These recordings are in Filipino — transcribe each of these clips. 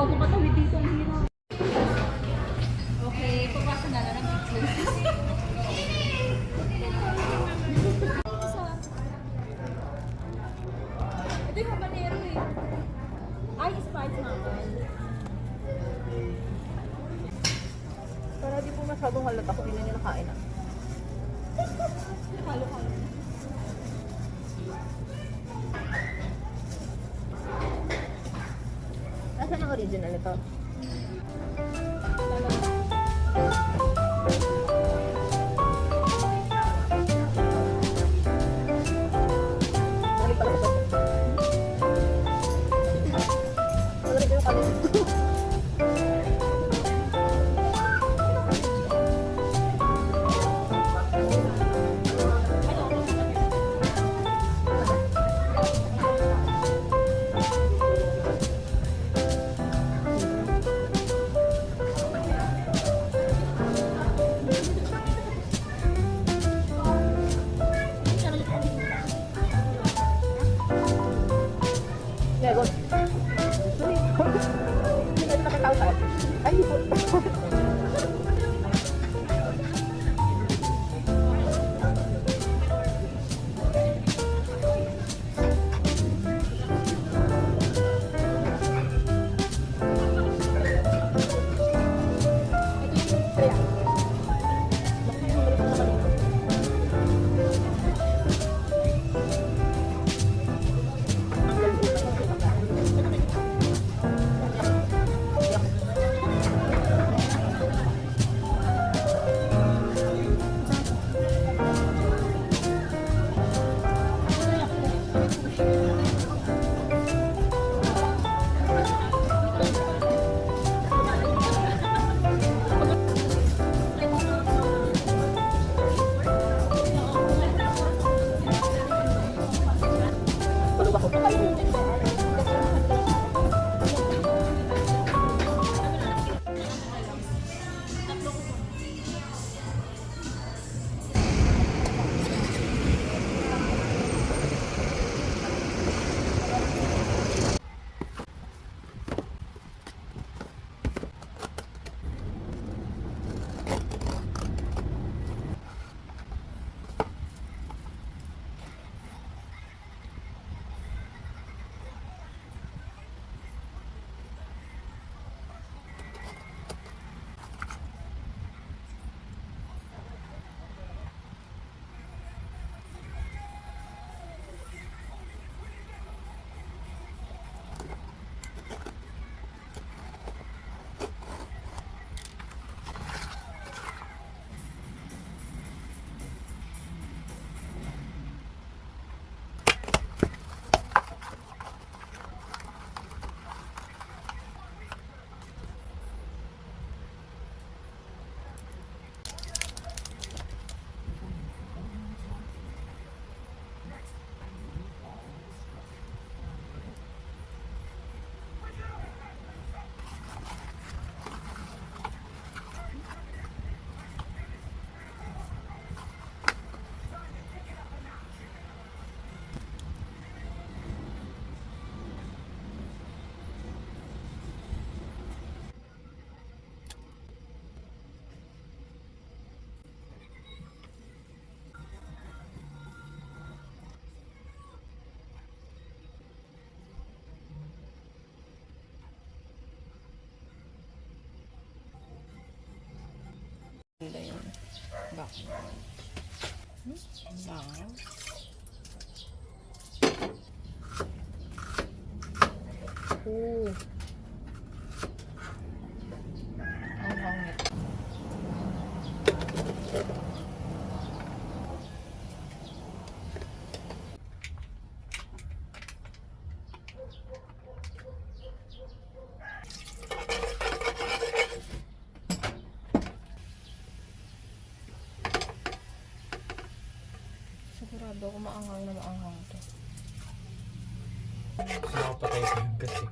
makatawid dito ang hirap. Okay, papasa na lang ng pictures. Ito yung habanero eh. Ay, spice naman. Para di po masyadong halata kung hindi nila kain ah. Halo-halo. Nasaan ang original ito? Balik pala ko ba ito? Balik ko yung kanin. Lego. Sorry. Hindi na nakatawa tayo. Ay, hindi po. Ganda yun. Background. Bango. Oh. Ang hangit. Sigurado ako maanghang na maanghang to. Nakapatay sa kasi.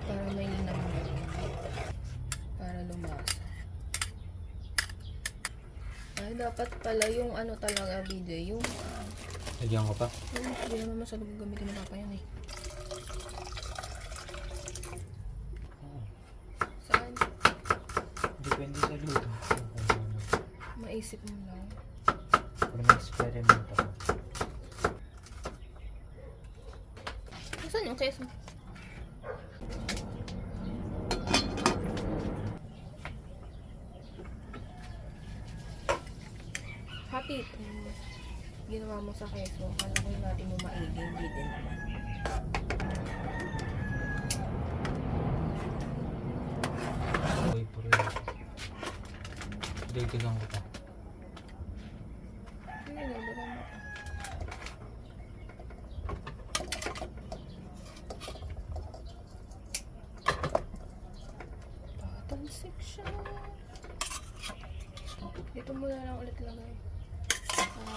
Para may naman. Para lumasa. Ay, dapat pala yung ano talaga video, yung Lagyan ko pa. hindi naman masyadong gagamitin ni Papa yan eh. Saan? Depende sa luto. Maisip mo lang. Pero na-experiment ako. Saan yung keso? Happy ito. Ginawa mo sa keso. Kala ko yung natin mo maigi. Hindi din naman. Uy, puro yun. Dagdagan ko pa. Hindi, nagdagan mo pa. Bottom section. Dito mo na lang ulit lagay.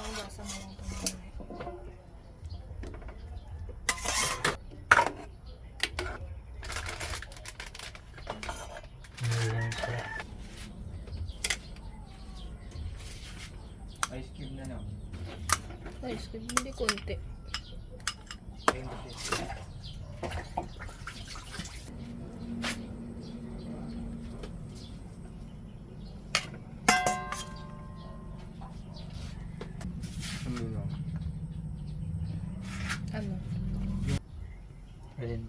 Ugasan mo lang ito mamaya. Ngayon ko. Ice cube na lang. Ice cream, hindi konti. Ano? Alin?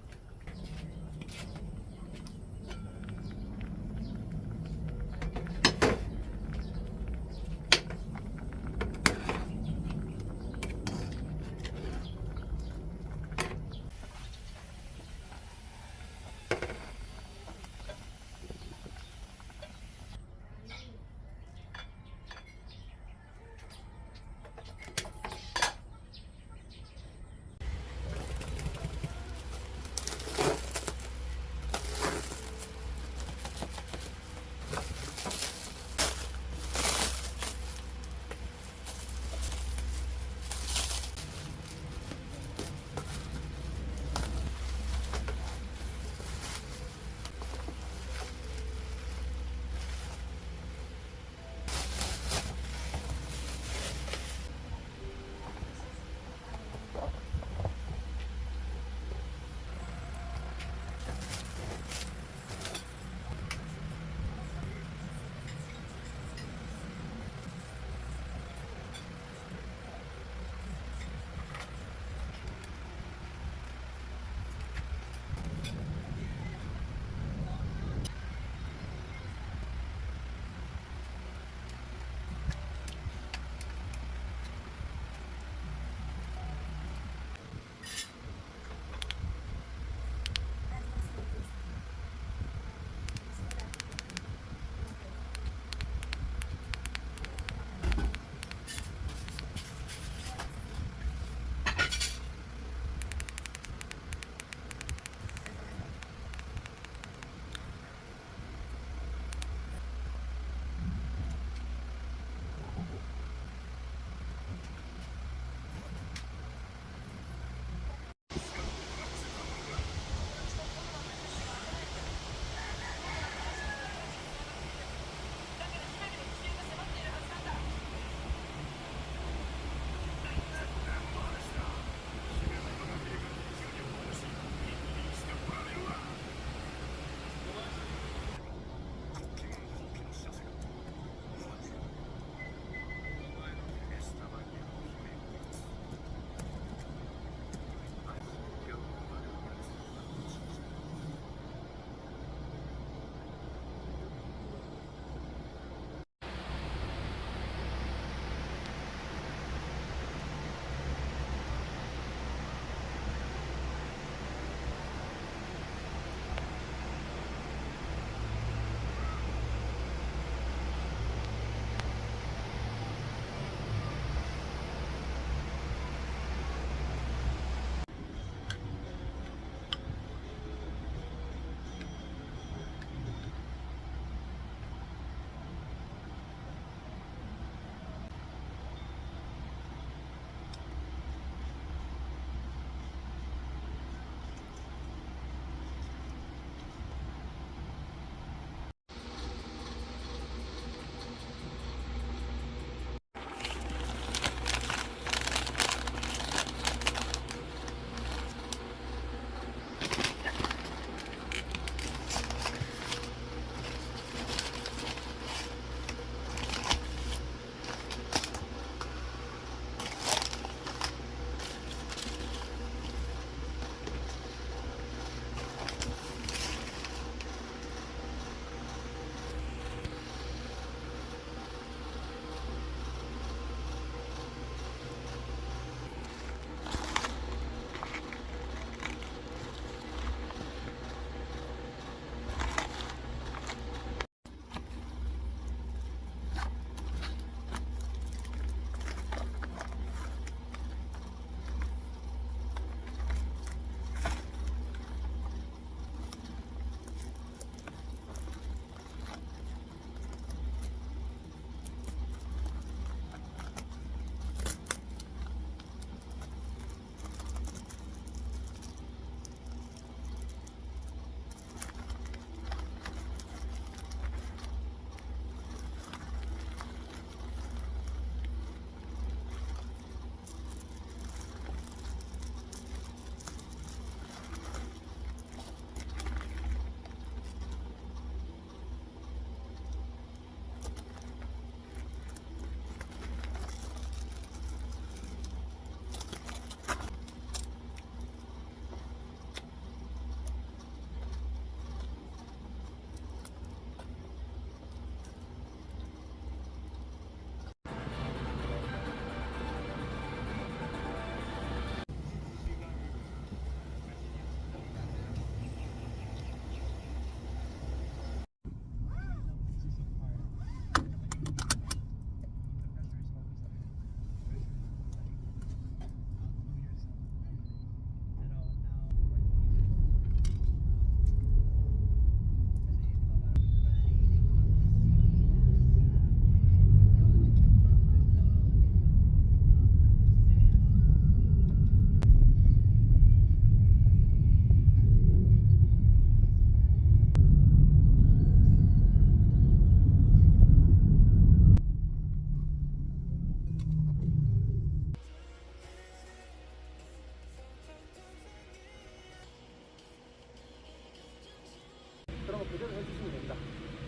出するんだ。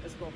Let's go.